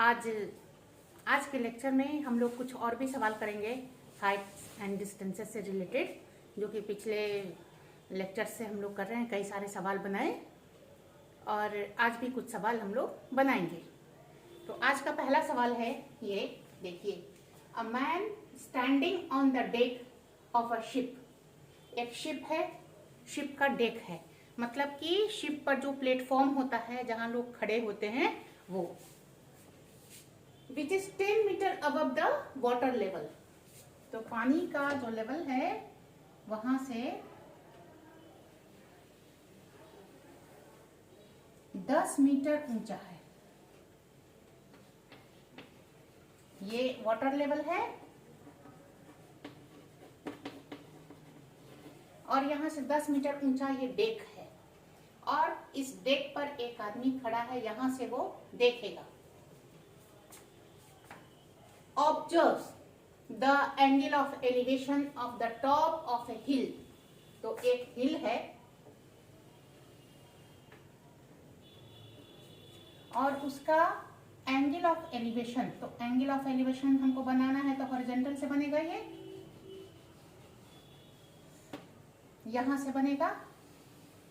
आज आज के लेक्चर में हम लोग कुछ और भी सवाल करेंगे हाइट्स एंड डिस्टेंसेस से रिलेटेड, जो कि पिछले लेक्चर से हम लोग कर रहे हैं। कई सारे सवाल बनाए और आज भी कुछ सवाल हम लोग बनाएंगे। तो आज का पहला सवाल है, ये देखिए, a man standing on the deck of a ship. एक शिप है, शिप का डेक है, मतलब कि शिप पर जो प्लेटफॉर्म होता है जहां लोग खड़े होते हैं वो, which is 10 metre above the water level. तो पानी का जो लेवल है वहां से 10 मीटर ऊंचा है। ये वाटर लेवल है और यहां से 10 मीटर ऊंचा ये डेक है, और इस डेक पर एक आदमी खड़ा है, यहां से वो देखेगा। Observes the angle of elevation of the top of a hill। तो एक हिल है और उसका एंगल ऑफ एलिवेशन, तो एंगल ऑफ एलिवेशन हमको बनाना है तो हॉरिजॉन्टल से बनेगा, ये यहां से बनेगा,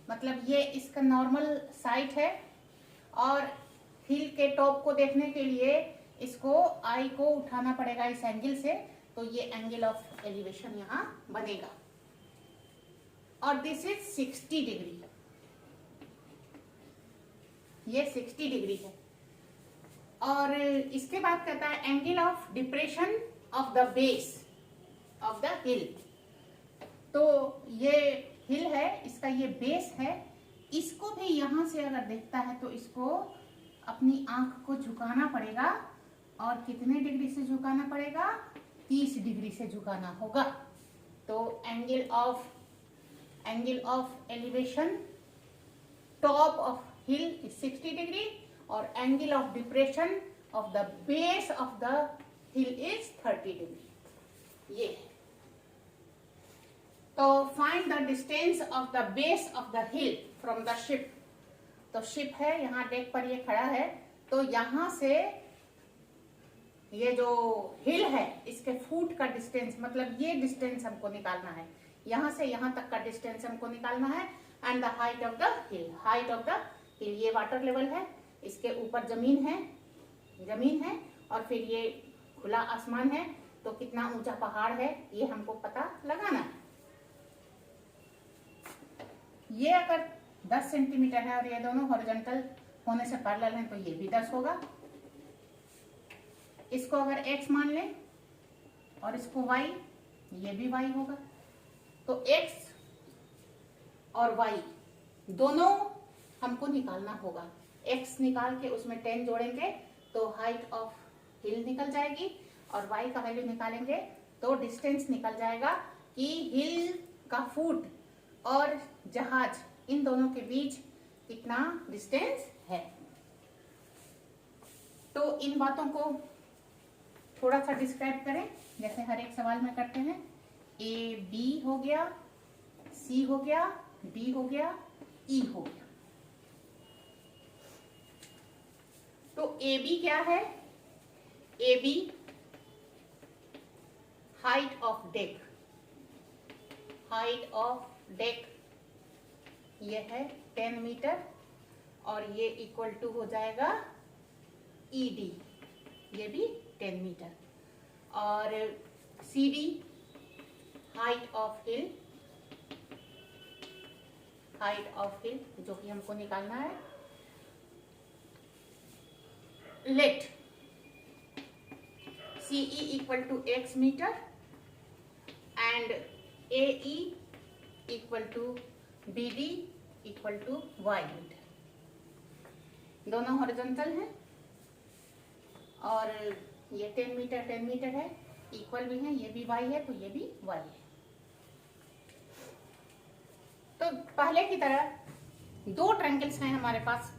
मतलब ये इसका नॉर्मल साइड है, और हिल के टॉप को देखने के लिए इसको आई को उठाना पड़ेगा इस एंगल से, तो ये एंगल ऑफ एलिवेशन यहां बनेगा। और दिस इज 60 डिग्री, ये 60 डिग्री है। और इसके बाद कहता है angle of depression of the base of the हिल। तो ये हिल है, इसका ये बेस है, इसको भी यहां से अगर देखता है तो इसको अपनी आंख को झुकाना पड़ेगा, और कितने डिग्री से झुकाना पड़ेगा? 30 डिग्री से झुकाना होगा। तो angle of elevation top of hill is 60 degree, और angle of depression of the base of the hill is 30 degree. ये है। तो find the distance of the base of the hill from the ship. तो ship है, यहाँ deck पर ये खड़ा है, तो यहां से ये जो हिल है इसके फुट का डिस्टेंस, मतलब ये डिस्टेंस हमको निकालना है, यहां से यहां तक का डिस्टेंस हमको निकालना है। And the height of the hill, height of the हिल, ये वाटर लेवल है, इसके ऊपर जमीन है, और फिर ये खुला आसमान है, तो कितना ऊंचा पहाड़ है ये हमको पता लगाना है। ये अगर 10 सेंटीमीटर है और ये दोनों हॉरिजॉन्टल होने से पैरेलल हैं तो ये भी 10 होगा। इसको अगर x मान लें और इसको y, ये भी y होगा। तो x और y दोनों हमको निकालना होगा। x निकाल के उसमें 10 जोड़ेंगे तो हाइट ऑफ हिल निकल जाएगी, और y का वैल्यू निकालेंगे तो डिस्टेंस निकल जाएगा कि हिल का फुट और जहाज, इन दोनों के बीच कितना डिस्टेंस है। तो इन बातों को थोड़ा सा डिस्क्राइब करें, जैसे हर एक सवाल में करते हैं। ए बी हो गया, सी हो गया, डी हो गया, ई हो गया। तो ए बी क्या है? A B height of deck, height of deck ये है 10 मीटर, और ये इक्वल टू हो जाएगा ईडी, ये भी 10 मीटर। और C D height of hill, height of hill जो कि हमको निकालना है। Let CE equal to x metre and AE equal to BD equal to y metre. दोनों हॉरिजॉन्टल हैं और ये 10 मीटर है, इक्वल भी है, ये भी y है तो ये भी y है। तो पहले की तरह दो ट्रायंगल्स हैं हमारे पास,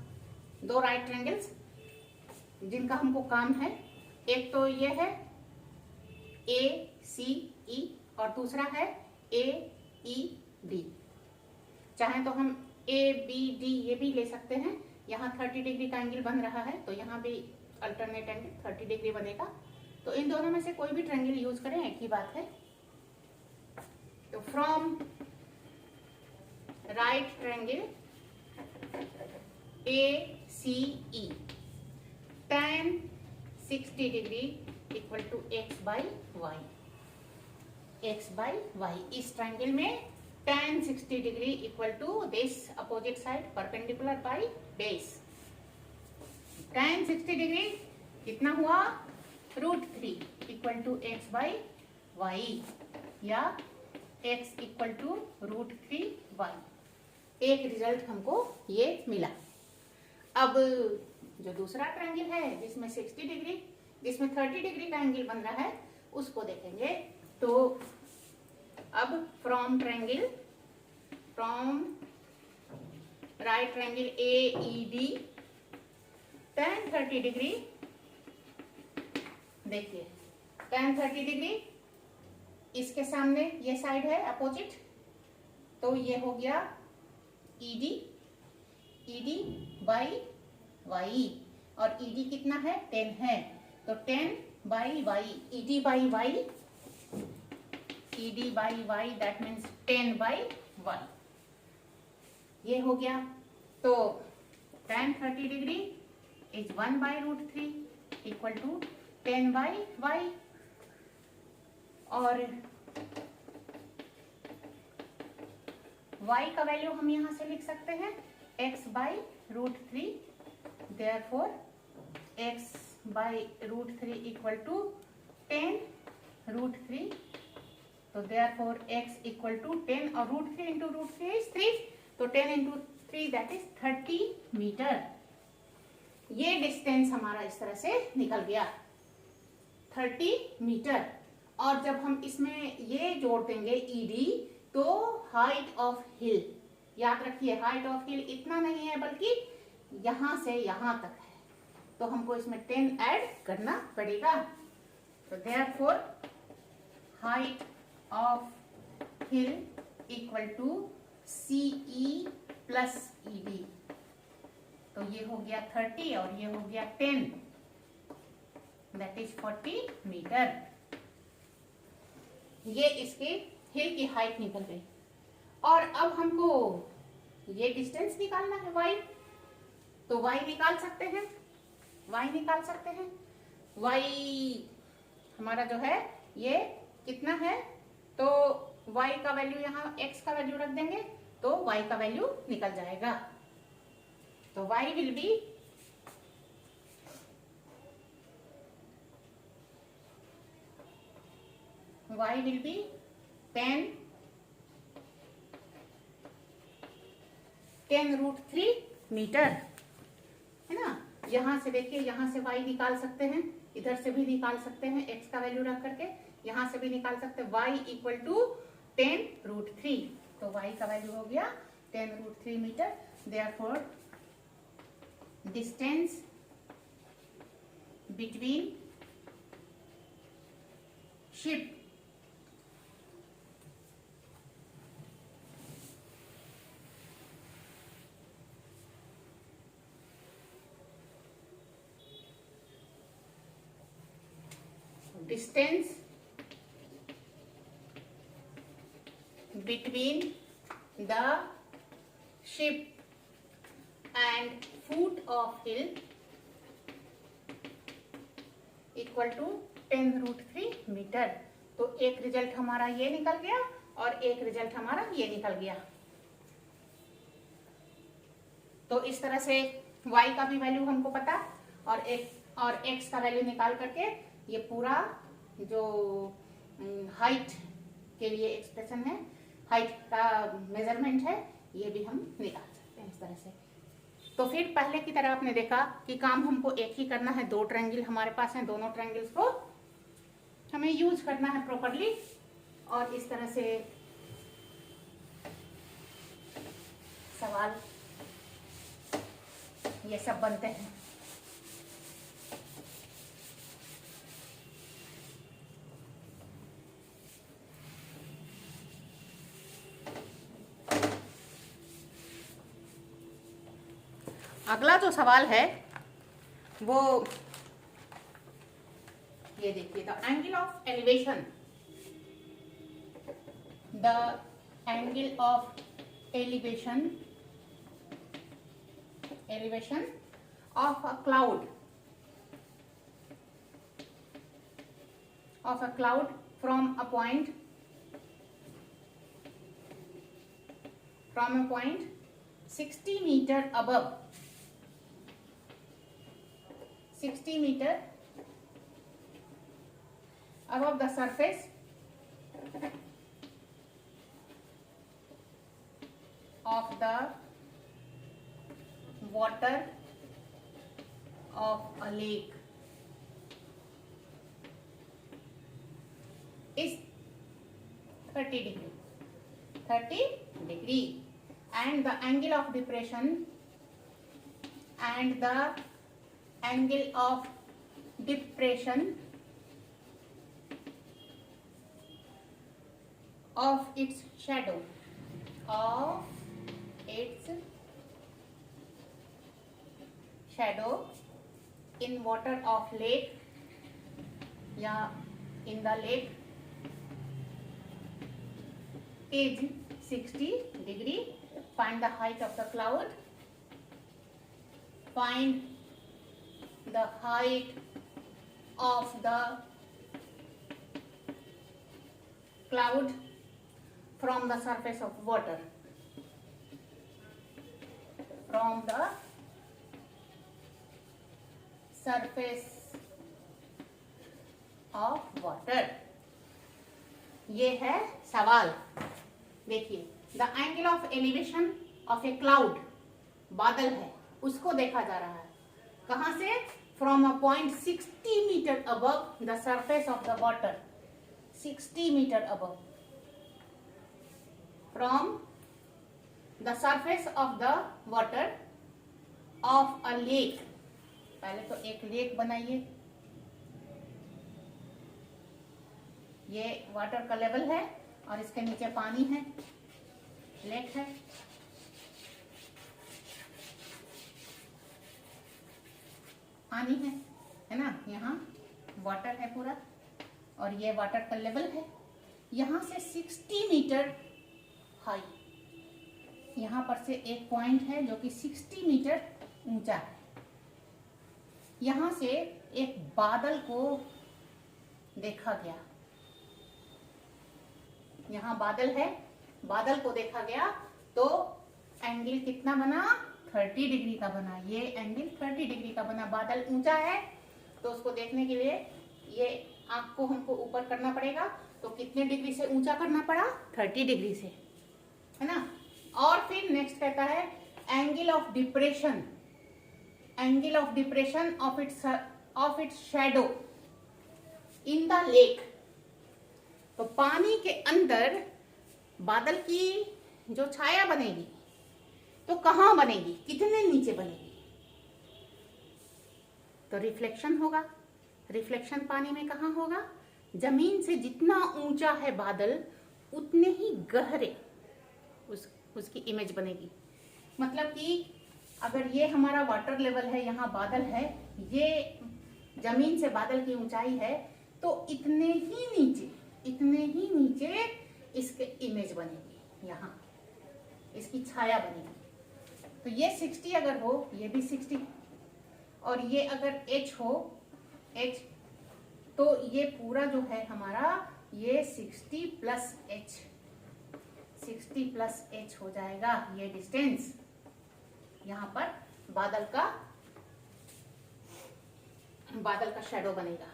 दो राइट ट्रायंगल्स जिनका हमको काम है। एक तो ये है ACE और दूसरा है AED। चाहे तो हम ABD ये भी ले सकते हैं। यहाँ 30 डिग्री का एंगल बन रहा है तो यहाँ भी अल्टरनेट एंगल 30 डिग्री बनेगा। तो इन दोनों में से कोई भी ट्रायंगल यूज करें, एक ही बात है। तो from right triangle ACE tan 60 degree equal to x by Y. इस ट्रायंगल में tan 60 degree equal to this opposite side perpendicular by base. tan 60 degree कितना हुआ, √3 equal to x by Y, या x इक्वल टू √3y। एक result हमको ये मिला। अब जो दूसरा ट्रायंगल है जिसमें 60 डिग्री, जिसमें 30 डिग्री का एंगल बन रहा है, उसको देखेंगे। तो अब from right triangle AED tan 30 degree, देखिए tan 30 डिग्री, इसके सामने ये साइड है अपोजिट, तो ये हो गया ED बाई वाई, और ED कितना है, 10 है, तो 10 by Y, ED by Y that means 10 by Y, ये हो गया। तो tan 30 degree is 1 by √3 equal to 10 by Y, और y का वैल्यू हम यहां से लिख सकते हैं x by √3, therefore x by √3 equal to 10 √3, तो देयरफॉर x इक्वल टू 10 और √3 इंटू √3 इज 3, तो 10 इंटू 3 दैट इज 30 मीटर। ये डिस्टेंस हमारा इस तरह से निकल गया 30 मीटर। और जब हम इसमें ये जोड़ देंगे ED, तो हाइट ऑफ हिल, याद रखिए हाइट ऑफ हिल इतना नहीं है बल्कि यहां से यहां तक है, तो हमको इसमें 10 ऐड करना पड़ेगा। तो therefore height of hill equal to CE plus ED, तो ये हो गया 30 और ये हो गया 10, दैट इज 40 मीटर। ये इसके हिल की हाइट निकल गई। और अब हमको ये डिस्टेंस निकालना है y, तो y निकाल सकते हैं, y हमारा जो है ये कितना है, तो y का वैल्यू यहाँ x का वैल्यू रख देंगे तो y का वैल्यू निकल जाएगा। तो y will be ten √3 metre, है ना। यहां से देखिए, यहां से y निकाल सकते हैं, इधर से भी निकाल सकते हैं x का वैल्यू रख करके, यहां से भी निकाल सकते हैं y इक्वल टू 10 √3, तो y का वैल्यू हो गया 10 √3 metre. Therefore distance between ship distance between the ship and foot of hill equal to 10 √3 metre. तो एक रिजल्ट हमारा ये निकल गया और एक रिजल्ट हमारा ये निकल गया। तो इस तरह से y का भी वैल्यू हमको पता और x का वैल्यू निकाल करके ये पूरा जो हाइट के लिए एक्सप्रेशन है, हाइट का मेजरमेंट है, ये भी हम निकाल सकते हैं इस तरह से। तो फिर पहले की तरह आपने देखा कि काम हमको एक ही करना है, दो ट्रायंगल हमारे पास हैं, दोनों ट्रायंगल्स को हमें यूज करना है प्रॉपर्ली, और इस तरह से सवाल ये सब बनते हैं। अगला जो सवाल है वो ये देखिए the angle of elevation, the angle of elevation of a cloud, from a point 60 meter above, 60 meter above the surface of the water of a lake is 30 degree, and the angle of depression of its shadow in water of lake या in the lake is 60 degree. Find the height of the cloud. Find the height of the cloud from the surface of water. From the surface of water. ये है सवाल। देखिए the angle of elevation of a cloud, बादल है, उसको देखा जा रहा है कहां से? From a point 60 metre above the surface of the water, 60 metre above, from the surface of the water of a lake. पहले तो एक लेक बनाइए, ये वाटर का लेवल है और इसके नीचे पानी है, लेक है। पानी है ना, यहाँ वाटर है पूरा, और ये वाटर का लेवल है। यहाँ से 60 मीटर हाई, यहाँ पर से एक पॉइंट है जो कि 60 मीटर ऊंचा है। यहाँ से एक बादल को देखा गया, यहाँ बादल है, बादल को देखा गया तो एंगल कितना बना? 30 डिग्री का बना। ये एंगल 30 डिग्री का बना। बादल ऊंचा है तो उसको देखने के लिए ये आंख को हमको ऊपर करना पड़ेगा, तो कितने डिग्री से ऊंचा करना पड़ा? 30 डिग्री से, है ना। और फिर नेक्स्ट कहता है angle of depression, angle of depression of its shadow in the lake. तो पानी के अंदर बादल की जो छाया बनेगी तो कहां बनेगी, कितने नीचे बनेगी? तो रिफ्लेक्शन होगा। रिफ्लेक्शन पानी में कहां होगा? जमीन से जितना ऊंचा है बादल उतने ही गहरे उसकी इमेज बनेगी। मतलब कि अगर ये हमारा वाटर लेवल है, यहाँ बादल है, ये जमीन से बादल की ऊंचाई है, तो इतने ही नीचे इसके इमेज बनेगी, यहाँ इसकी छाया बनेगी। तो ये 60 अगर हो, ये भी 60, और ये अगर h हो, h, तो ये पूरा जो है हमारा ये 60 प्लस h हो जाएगा। ये डिस्टेंस यहाँ पर बादल का शैडो बनेगा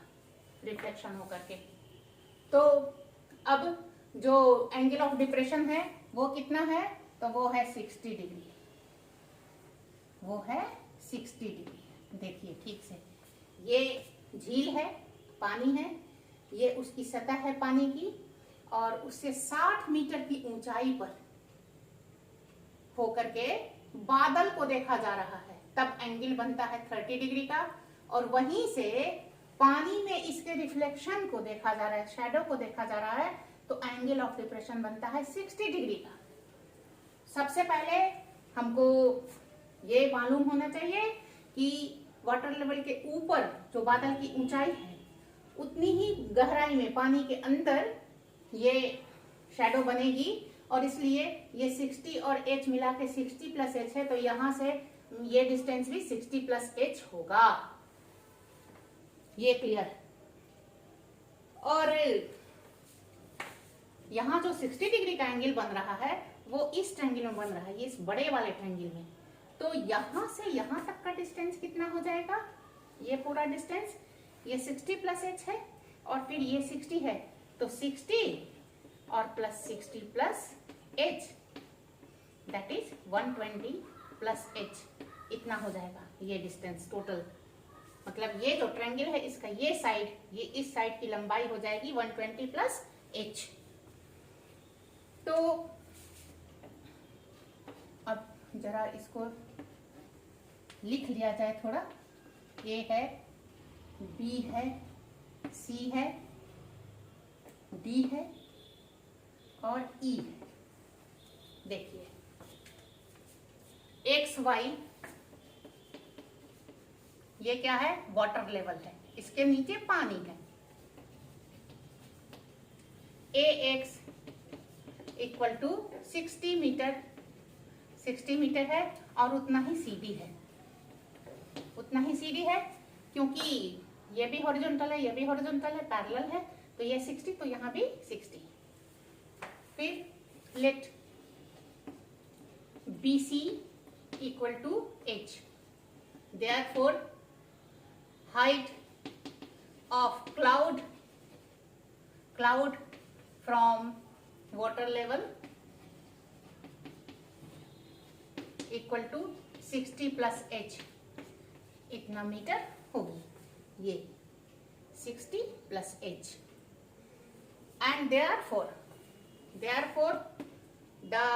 रिफ्लेक्शन होकर के। तो अब जो एंगल ऑफ डिप्रेशन है वो कितना है? तो वो है 60 डिग्री, वो है 60 डिग्री। देखिए ठीक से, ये झील है, पानी है, ये उसकी सतह है पानी की, और उससे 60 मीटर की ऊंचाई पर होकर के बादल को देखा जा रहा है, तब एंगल बनता है 30 डिग्री का। और वहीं से पानी में इसके रिफ्लेक्शन को देखा जा रहा है, शैडो को देखा जा रहा है, तो एंगल ऑफ डिप्रेशन बनता है 60 डिग्री का। सबसे पहले हमको ये मालूम होना चाहिए कि वाटर लेवल के ऊपर जो बादल की ऊंचाई है उतनी ही गहराई में पानी के अंदर ये शैडो बनेगी, और इसलिए ये 60 और h मिला के 60 प्लस h है, तो यहां से ये डिस्टेंस भी 60 प्लस h होगा। ये क्लियर? और यहां जो 60 डिग्री का एंगल बन रहा है वो इस ट्रायंगल में बन रहा है, ये इस बड़े वाले ट्रायंगल में। तो यहां से यहां तक का डिस्टेंस कितना हो जाएगा? ये पूरा डिस्टेंस, ये 60 प्लस h है और फिर ये 60 है, तो 60 और plus 60 plus h, that is 120 plus h, इतना हो जाएगा ये डिस्टेंस टोटल। मतलब ये जो ट्रायंगल है इसका ये साइड, ये इस साइड की लंबाई हो जाएगी 120 प्लस h। तो अब जरा इसको लिख लिया जाए थोड़ा। A है, B है, C है, D है और E है। देखिए एक्स वाई ये क्या है? वाटर लेवल है, इसके नीचे पानी है। A X equal to 60 metre, 60 metre है और उतना ही CD है, उतना ही CD है, क्योंकि ये भी हॉरिजॉन्टल है, ये भी हॉरिजॉन्टल है, पैरेलल है, तो ये 60, तो यहाँ भी 60। फिर late BC equal to H. Therefore, height of cloud from water level equal to 60 plus H, इतना मीटर होगी, ये 60 plus H, and therefore the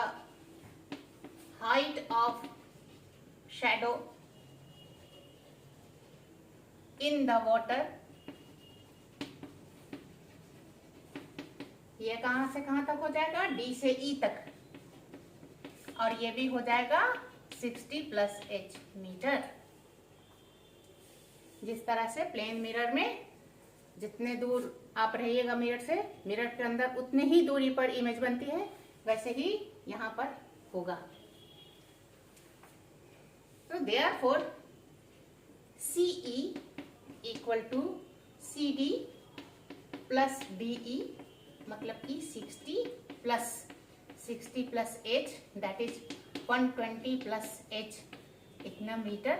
height of shadow in the water, ये कहां से कहां तक हो जाएगा? D से E तक, और ये भी हो जाएगा 60 प्लस H मीटर। जिस तरह से प्लेन मिरर में जितने दूर आप रहिएगा मिरर से, मिरर के अंदर उतने ही दूरी पर इमेज बनती है, वैसे ही यहां पर होगा। तो therefore CE equal to CD plus DE, मतलब कि 60 plus H, that is 120 plus H, इतना मीटर।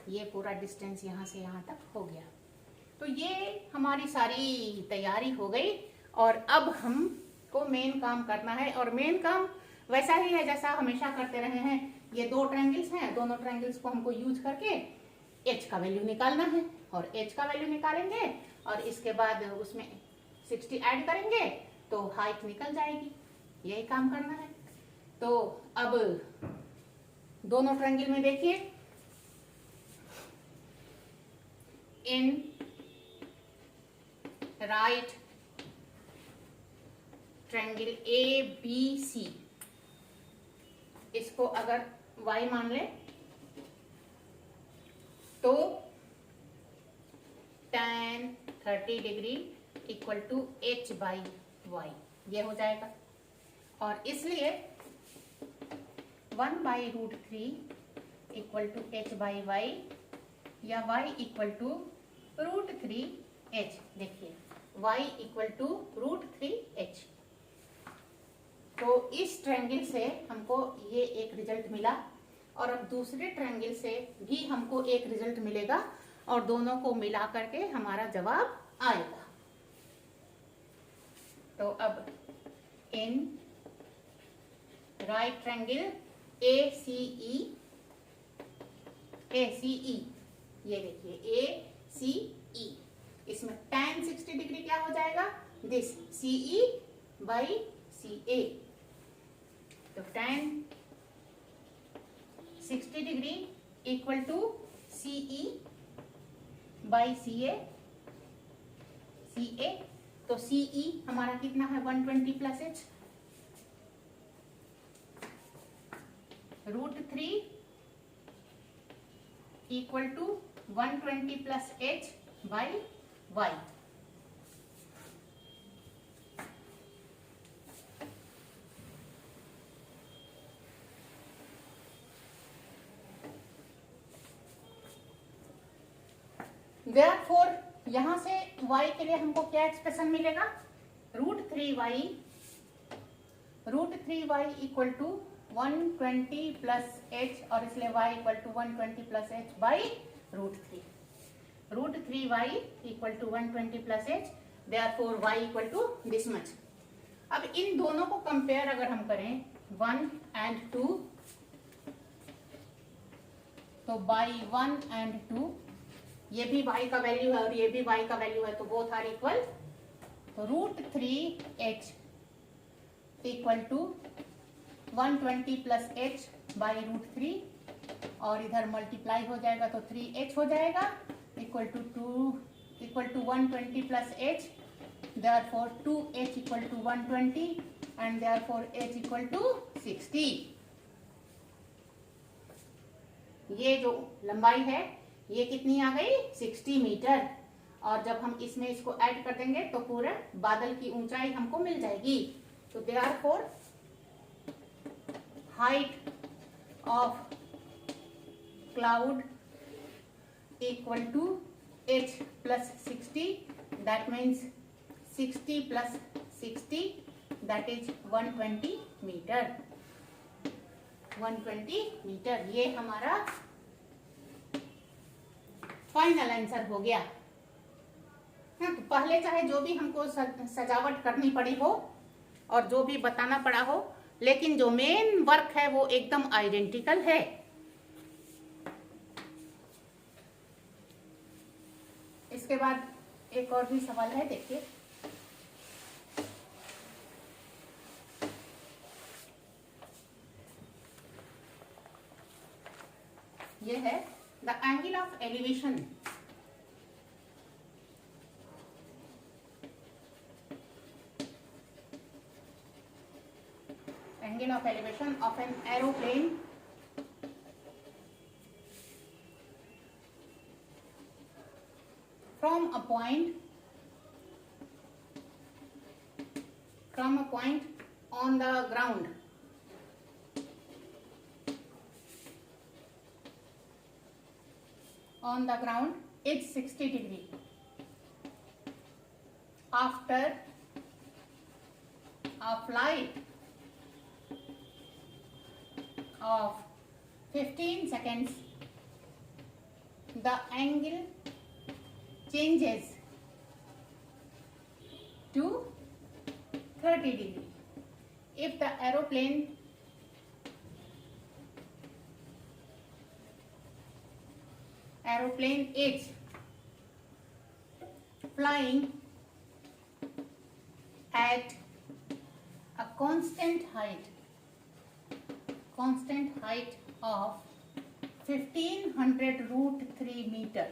ये पूरा डिस्टेंस यहाँ से यहाँ तक हो गया। तो ये हमारी सारी तैयारी हो गई, और अब हमको मेन काम करना है, और मेन काम वैसा ही है जैसा हमेशा करते रहे हैं। ये दो ट्रायंगल्स हैं, दोनों ट्रायंगल्स को हमको यूज करके h का वैल्यू निकालना है, और h का वैल्यू निकालेंगे और इसके बाद उसमें 60 ऐड करेंगे तो हाइट निकल जाएगी। यही काम करना है। तो अब दोनों ट्रायंगल में देखिए, इन राइट ट्रायंगल ABC, इसको अगर y मान ले तो tan 30 degree equal to h by y, ये हो जाएगा। और इसलिए 1 by root 3 equal to h by y, या y equal to root 3h। देखिए y equal to root 3h। तो इस ट्रायंगल से हमको ये एक रिजल्ट मिला, और अब दूसरे ट्रायंगल से भी हमको एक रिजल्ट मिलेगा, और दोनों को मिला करके हमारा जवाब आएगा। तो अब इन राइट ट्रायंगल ACE, ये देखिए ACE, इसमें tan 60 डिग्री क्या हो जाएगा? This CE by CA। तो tan 60 degree equal to CE by CA। तो CE हमारा कितना है? 120 plus H, root 3 equal to 120 plus H by Y। Therefore यहां से y के लिए हमको क्या एक्सप्रेशन मिलेगा, √3y equal to 120 plus h, और इसलिए y equal to 120 plus h by √3. √3y equal to 120 plus h, therefore y equal to this much. अब इन दोनों को कंपेयर अगर हम करें 1 एंड 2, तो बाई 1 एंड 2, ये भी y का वैल्यू है और ये भी y का वैल्यू है, तो बोथ आर इक्वल. तो √3h equal to 120 plus h by √3, और इधर मल्टीप्लाई हो जाएगा तो 3h हो जाएगा, equal to 120 plus h, therefore 2h equal to 120 and therefore h equal to 60. ये जो लंबाई है ये कितनी आ गई, 60 मीटर. और जब हम इसमें इसको ऐड कर देंगे तो पूरा बादल की ऊंचाई हमको मिल जाएगी. तो therefore height of cloud equal to h plus 60, that means 60 plus 60, that is 120 meter. 120 meter ये हमारा फाइनल आंसर हो गया. तो पहले चाहे जो भी हमको सजावट करनी पड़ी हो और जो भी बताना पड़ा हो, लेकिन जो मेन वर्क है वो एकदम आइडेंटिकल है. इसके बाद एक और भी सवाल है, देखिए. ये है the angle of elevation of an aeroplane from a point on the ground is 60 degree. After a flight of 15 seconds, the angle changes to 30 degree. If the aeroplane is flying at a constant height of 1500 √3 meter,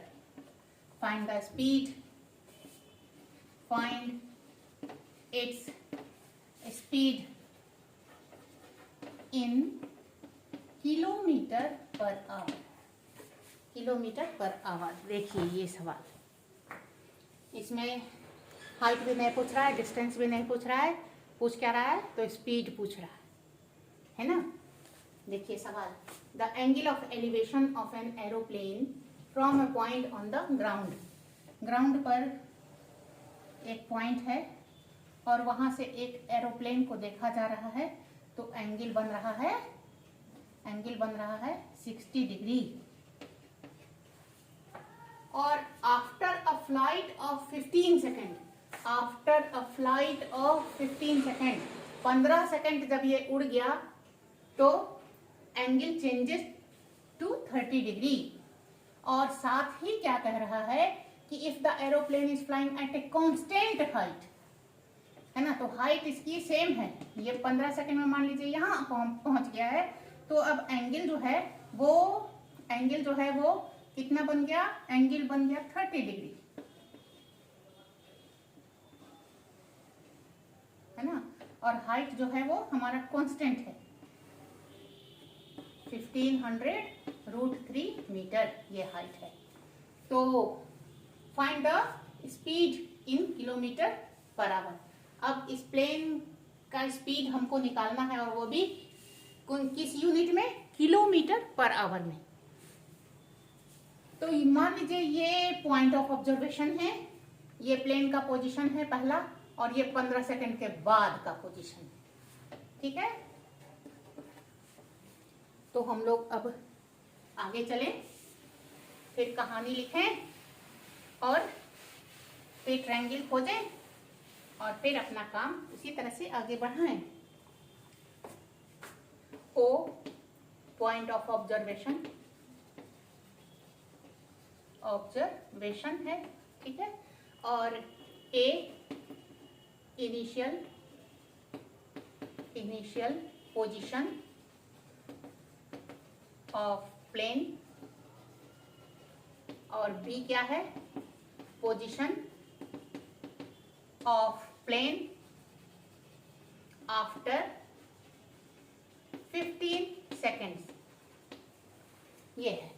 find the speed, find its speed in kilometre per hour. Kilometre per hour. देखिए ये सवाल, इसमें height भी नहीं पूछ रहा है, distance भी नहीं पूछ रहा है, पूछ क्या रहा है, तो स्पीड पूछ रहा है ना. देखिए सवाल, the angle of elevation of an aeroplane from a point on the ground. Ground पर एक पॉइंट है और वहां से एक एरोप्लेन को देखा जा रहा है, तो एंगल बन रहा है 60 डिग्री. और after a flight of 15 second, 15 second जब ये उड़ गया तो एंगल चेंजेस टू 30 डिग्री. और साथ ही क्या कह रहा है कि if the aeroplane is flying eight a constant height, है ना, तो हाइट इसकी सेम है. ये 15 सेकेंड में मान लीजिए यहाँ पहुंच गया है, तो अब एंगल जो है वो कितना बन गया, एंगल बन गया 30 डिग्री, है ना. और हाइट जो है वो हमारा कांस्टेंट है 1500 √3 मीटर, ये हाइट है. तो find the speed in kilometre per hour. अब इस प्लेन का स्पीड हमको निकालना है, और वो भी किस यूनिट में, किलोमीटर पर आवर में. तो मान लीजिए ये पॉइंट ऑफ ऑब्जर्वेशन है, ये प्लेन का पोजीशन है पहला, और ये 15 सेकंड के बाद का पोजीशन है, ठीक है। तो हम लोग अब आगे चलें, फिर कहानी लिखें और फिर ट्रायंगल खोजें और फिर अपना काम उसी तरह से आगे बढ़ाएं। ओ पॉइंट ऑफ ऑब्जर्वेशन है, ठीक है, और A initial position of plane, और बी क्या है, position of plane after 15 seconds, ये है।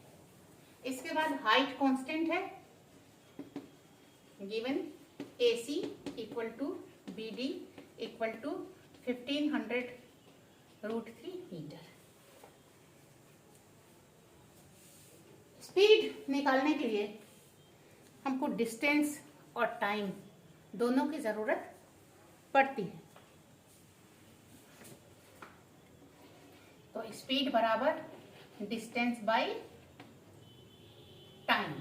इसके बाद हाइट कांस्टेंट है, given AC equal to BD equal to 1500√3 meter. Speed निकालने के लिए हमको डिस्टेंस और टाइम दोनों की जरूरत पड़ती है। तो स्पीड बराबर डिस्टेंस बाय टाइम,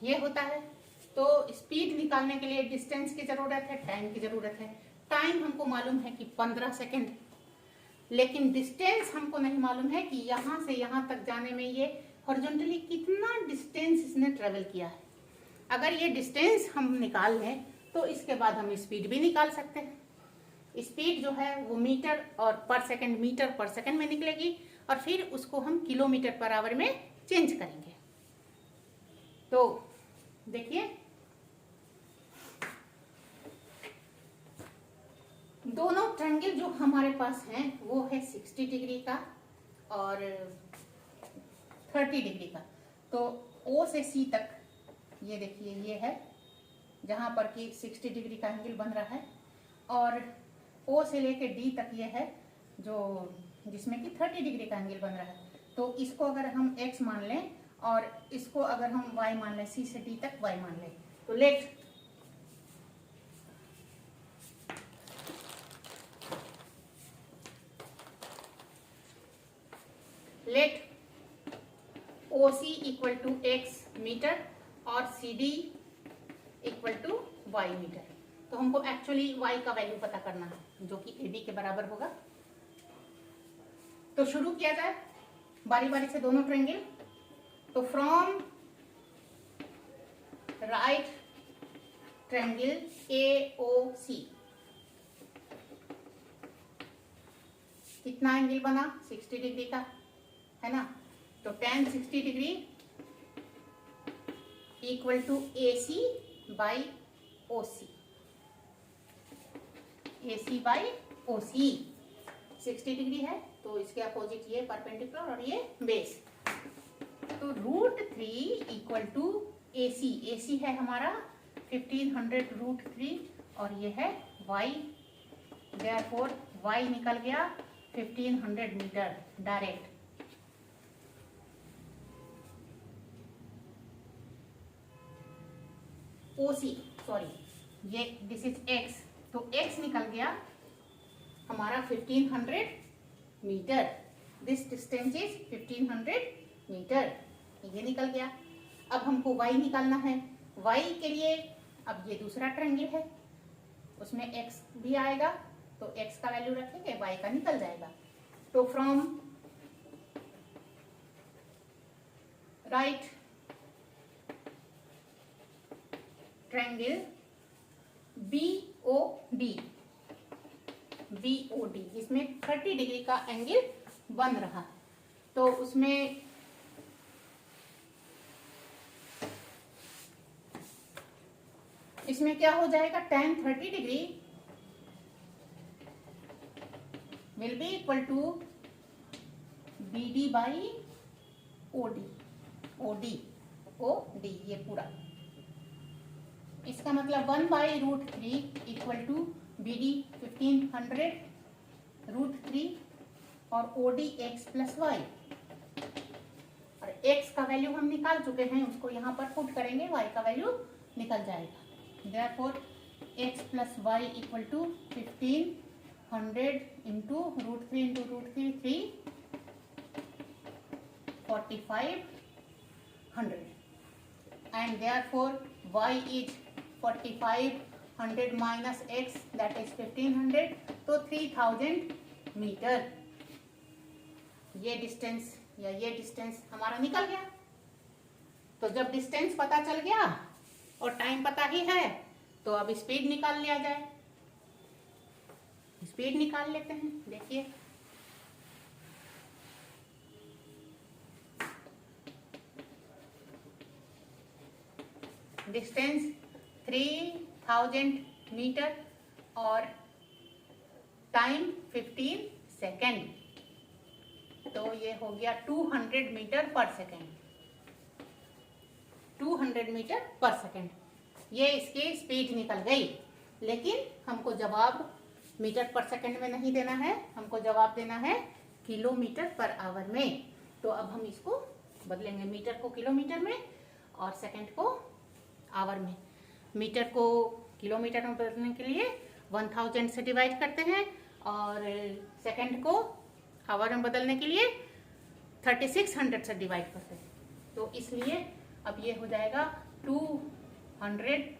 ये होता है। तो स्पीड निकालने के लिए डिस्टेंस की जरूरत है, टाइम की जरूरत है। टाइम हमको मालूम है कि 15 सेकंड, लेकिन डिस्टेंस हमको नहीं मालूम है कि यहां से यहां तक जाने में ये हॉरिजॉन्टली कितना डिस्टेंस इसने ट्रेवल किया है। अगर ये डिस्टेंस हम निकाल लें तो इसके बाद हम स्पीड भी निकाल सकते हैं। स्पीड जो है वो मीटर पर सेकंड में निकलेगी, और फिर उसको हम किलोमीटर पर आवर में चेंज करेंगे। तो देखिए, दोनों ट्रायंगल जो हमारे पास हैं वो है 60 डिग्री का और 30 डिग्री का। तो O से C तक ये देखिए, ये है जहां पर कि 60 डिग्री का एंगल बन रहा है, और O से लेके D तक ये है जो जिसमें कि 30 डिग्री का एंगल बन रहा है। तो इसको अगर हम x मान लें और इसको अगर हम y मान लें, C से D तक y मान लें, तो let OC equal to x meter और CD equal to y meter. तो हमको एक्चुअली y का वैल्यू पता करना है जो कि AB के बराबर होगा। तो शुरू किया जाए बारी बारी से दोनों ट्रायंगल। तो फ्रॉम राइट ट्रायंगल AOC कितना एंगल बना, 60 डिग्री का है ना। तो tan 60 degree equal to AC by OC, AC by OC 60 degree है तो इसके अपोजिट ये परपेंडिकुलर और ये बेस। तो √3 इक्वल टू AC, AC है हमारा 1500√3 और ये है y, देयरफॉर y निकल गया 1500 मीटर डायरेक्ट। OC सॉरी ये दिस इज x, तो x निकल गया हमारा 1500 meter. This distance is 1500 meter, ये निकल गया। अब हमको y निकालना है। y के लिए अब ये दूसरा ट्रायंगल है, उसमें x भी आएगा, तो x का वैल्यू रखेंगे, y का निकल जाएगा। तो फ्रॉम राइट ट्रायंगल BOD जिसमें 30 डिग्री का एंगल बन रहा है, तो उसमें इसमें क्या हो जाएगा, tan 30 degree will be equal to BD by OD ये पूरा। इसका मतलब 1/√3 इक्वल टू BD 1500√3 और OD x प्लस y, और x का वैल्यू हम निकाल चुके हैं, उसको यहाँ पर पुट करेंगे, y का वैल्यू निकल जाएगा। Therefore x plus y equal to 1500 into √3 into √3 3 4500 and therefore y is 4500 minus x that is 1500, तो 3000 मीटर ये डिस्टेंस या ये डिस्टेंस हमारा निकल गया। तो जब डिस्टेंस पता चल गया और टाइम पता ही है तो अब स्पीड निकाल लिया जाए। स्पीड निकाल लेते हैं। देखिए डिस्टेंस 3000 मीटर और टाइम 15 सेकेंड, तो ये हो गया 200 मीटर पर सेकेंड। 200 मीटर पर सेकेंड ये इसकी स्पीड निकल गई। लेकिन हमको जवाब मीटर पर सेकेंड में नहीं देना है, हमको जवाब देना है किलोमीटर पर आवर में। तो अब हम इसको बदलेंगे, मीटर को किलोमीटर में और सेकेंड को आवर में। मीटर को किलोमीटर में बदलने के लिए 1000 से डिवाइड करते हैं और सेकेंड को आवर में बदलने के लिए 3600 से डिवाइड करते हैं। तो इसलिए अब ये हो जाएगा 200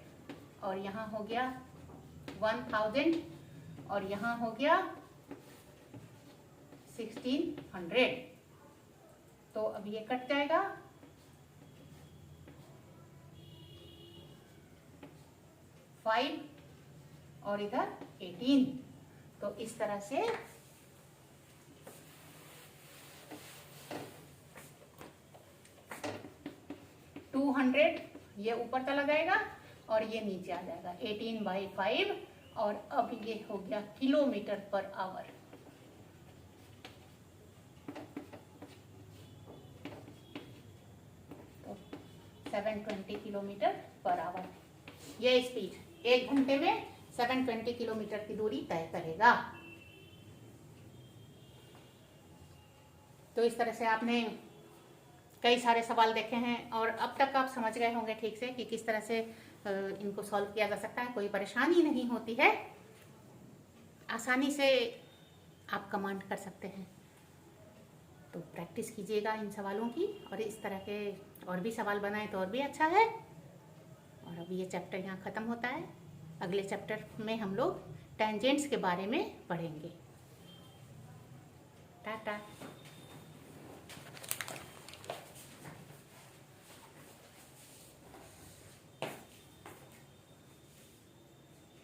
और यहाँ हो गया 1000 और यहाँ हो गया 1600। तो अब ये कट जाएगा, फाइव और इधर 18। तो इस तरह से टू 200 ये ऊपर चला जाएगा और ये नीचे आ जाएगा 18/5 और अब ये हो गया किलोमीटर पर आवर। तो 720 किलोमीटर पर आवर ये स्पीड 1 घंटे में 720 किलोमीटर की दूरी तय करेगा। तो इस तरह से आपने कई सारे सवाल देखे हैं और अब तक आप समझ गए होंगे ठीक से कि किस तरह से इनको सॉल्व किया जा सकता है। कोई परेशानी नहीं होती है, आसानी से आप कमांड कर सकते हैं। तो प्रैक्टिस कीजिएगा इन सवालों की और इस तरह के और भी सवाल बनाएं तो और भी अच्छा है। और अब ये चैप्टर यहाँ ख़त्म होता है। अगले चैप्टर में हम लोग टेंजेंट्स के बारे में पढ़ेंगे। टाटा।